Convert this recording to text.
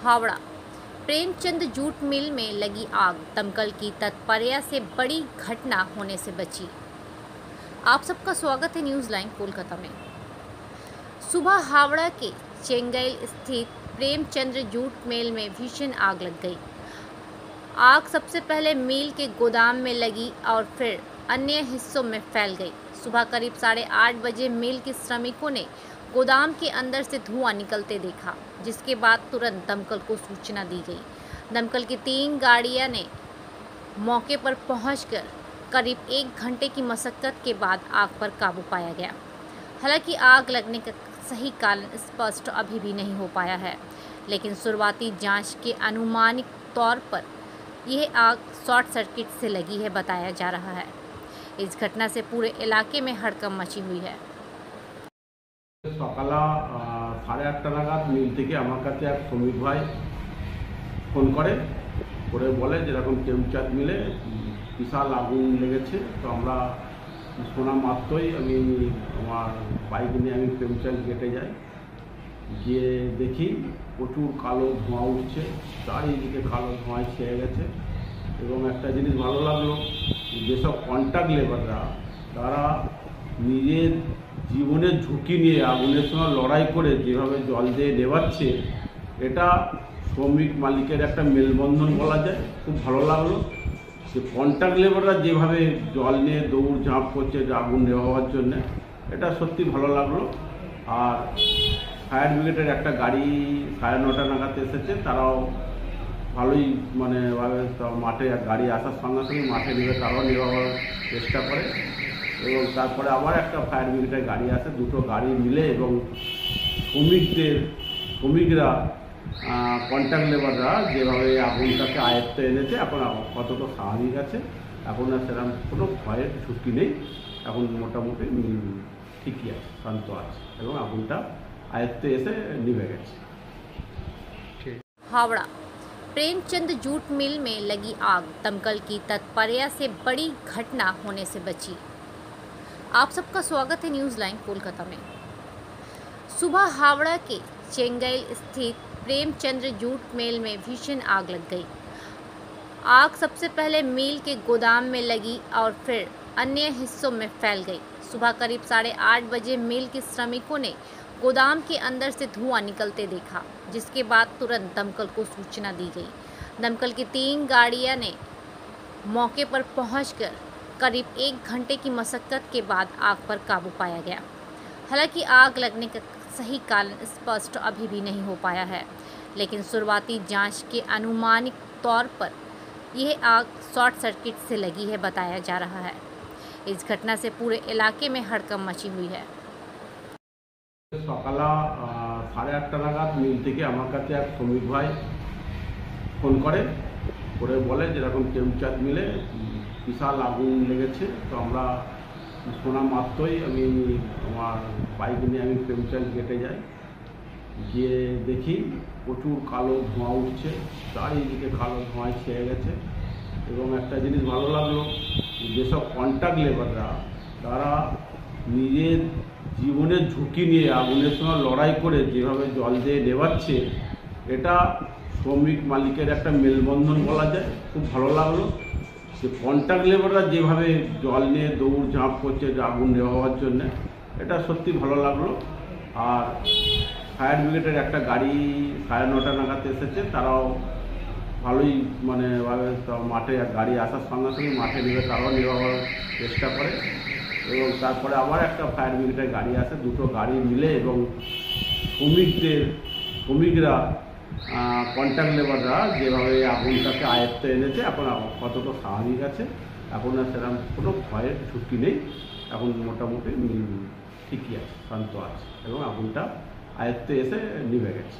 Howrah Premchand jute mill में लगी आग, दमकल की तत्परता से बड़ी घटना होने से बची। आप सबका स्वागत है न्यूज़ लाइन कोलकाता में। सुबह हावड़ा के चेंगैल स्थित प्रेमचंद जूट मिल में भीषण आग लग गई। आग सबसे पहले मिल के गोदाम में लगी और फिर अन्य हिस्सों में फैल गई। सुबह करीब 8:30 बजे मिल के श्रमिकों ने गोदाम के अंदर से धुआं निकलते देखा, जिसके बाद तुरंत दमकल को सूचना दी गई। दमकल की 3 गाड़ियां ने मौके पर पहुंचकर करीब 1 घंटे की मशक्कत के बाद आग पर काबू पाया गया। हालांकि आग लगने का सही कारण स्पष्ट अभी भी नहीं हो पाया है, लेकिन शुरुआती जांच के अनुमानित तौर पर यह आग शॉर्ट सर्किट से लगी है बताया जा रहा है। इस घटना से पूरे इलाके में हड़कंप मची हुई है। সকাল 8:30 নাগাদ মিল থেকে আমার কাছে এক শ্রমিক ভাই ফোন করে বলে যেরকম কেউচাঁদ মিলে বিশাল আগুন লেগেছে। তো আমরা শোনা মাত্রই আমি আমার বাইক নিয়ে আমি কেউচাঁদ গেটে যাই, গিয়ে দেখি প্রচুর কালো ধোঁয়া উঠছে, চারিদিকে কালো ধোঁয়ায় ছেয়ে গেছে। এবং একটা জিনিস ভালো লাগলো, যেসব কন্ট্রাক্ট লেবাররা তারা নিজের জীবনের ঝুঁকি নিয়ে আগুনের সঙ্গে লড়াই করে যেভাবে জল দিয়ে নেভাচ্ছে, এটা শ্রমিক মালিকের একটা মেলবন্ধন বলা যায়। খুব ভালো লাগলো যে কন্ট্রাক্ট লেবাররা যেভাবে জল নিয়ে দৌড় ঝাঁপ করছে যে আগুন নেভাবার জন্য, এটা সত্যি ভালো লাগলো। আর ফায়ার ব্রিগেডের একটা গাড়ি 9:30 নাগাদ এসেছে, তারাও ভালোই মাঠে গাড়ি আসার সঙ্গে সঙ্গে মাঠে নেবে, তারাও নেওয়ার চেষ্টা করে। এবং তারপরে আবার একটা ফায়ার ব্রিগেডের গাড়ি আসে, দুটো গাড়ি মিলে এবং শ্রমিকরা কন্ট্রাক্ট লেবাররা যেভাবে আগুনটাকে আয়ত্তে এনেছে, এখন কতটা স্বাভাবিক আছে, এখন আর সেরকম কোনো ভয়ের ঝুঁকি নেই। এখন মোটামুটি ঠিকই আছে, শান্ত আছে এবং আগুনটা আয়ত্তে এসে নিভে গেছে। हावड़ा प्रेमचंद जूट मिल में लगी आग, दमकल की तत्परता से बड़ी घटना होने से बची। आप सबका स्वागत है न्यूज़ लाइन कोलकाता में। सुबह हावड़ा के चेंगैल स्थित प्रेमचंद जूट मिल में भीषण आग लग गई। आग सबसे पहले मिल के गोदाम में लगी और फिर अन्य हिस्सों में फैल गई। सुबह करीब 8:30 बजे मिल के श्रमिकों ने गोदाम के अंदर से धुआं निकलते देखा, जिसके बाद तुरंत दमकल को सूचना दी गई। दमकल की 3 गाड़ियां ने मौके पर पहुंचकर करीब 1 घंटे की मशक्कत के बाद आग पर काबू पाया गया। हालांकि आग लगने का सही कारण स्पष्ट अभी भी नहीं हो पाया है, लेकिन शुरुआती जांच के अनुमानित तौर पर यह आग शॉर्ट सर्किट से लगी है बताया जा रहा है। इस घटना से पूरे इलाके में हड़कंप मची हुई है। সকাল 8:30 নাগাদ মিল থেকে আমার কাছে এক শ্রমিক ভাই ফোন করে বলে যেরকম কেউচাঁদ মিলে বিশাল আগুন লেগেছে। তো আমরা শোনা মাত্রই আমি আমার বাইক নিয়ে আমি কেউচাঁদ গেটে যাই, গিয়ে দেখি প্রচুর কালো ধোঁয়া উঠছে, চারিদিকে কালো ধোঁয়ায় ছেয়ে গেছে। এবং একটা জিনিস ভালো লাগলো, যেসব কন্ট্রাক্ট লেবাররা তারা নিজের জীবনের ঝুঁকি নিয়ে আগুনের সঙ্গে লড়াই করে যেভাবে জল দিয়ে নেভাচ্ছে, এটা শ্রমিক মালিকের একটা মেলবন্ধন বলা যায়। খুব ভালো লাগলো যে কন্ট্রাক্ট লেবাররা যেভাবে জল নিয়ে দৌড় ঝাঁপ করছে যে আগুন নেভাবার জন্য, এটা সত্যি ভালো লাগলো। আর ফায়ার ব্রিগেডের একটা গাড়ি 9:30 নাগাদ এসেছে, তারাও ভালোই মাঠে গাড়ি আসার সঙ্গে সঙ্গে মাঠে নেবে, তারাও নেওয়ার চেষ্টা করে। এবং তারপরে আবার একটা ফায়ার ব্রিগেডের গাড়ি আসে, দুটো গাড়ি মিলে এবং শ্রমিকরা কন্ট্রাক্ট লেবাররা যেভাবে আগুনটাকে আয়ত্তে এনেছে, এখন কতটা স্বাভাবিক আছে, এখন আর সেরকম কোনো ভয়ের ঝুঁকি নেই। এখন মোটামুটি ঠিকই আছে, শান্ত আছে এবং আগুনটা আয়ত্তে এসে নিভে গেছে।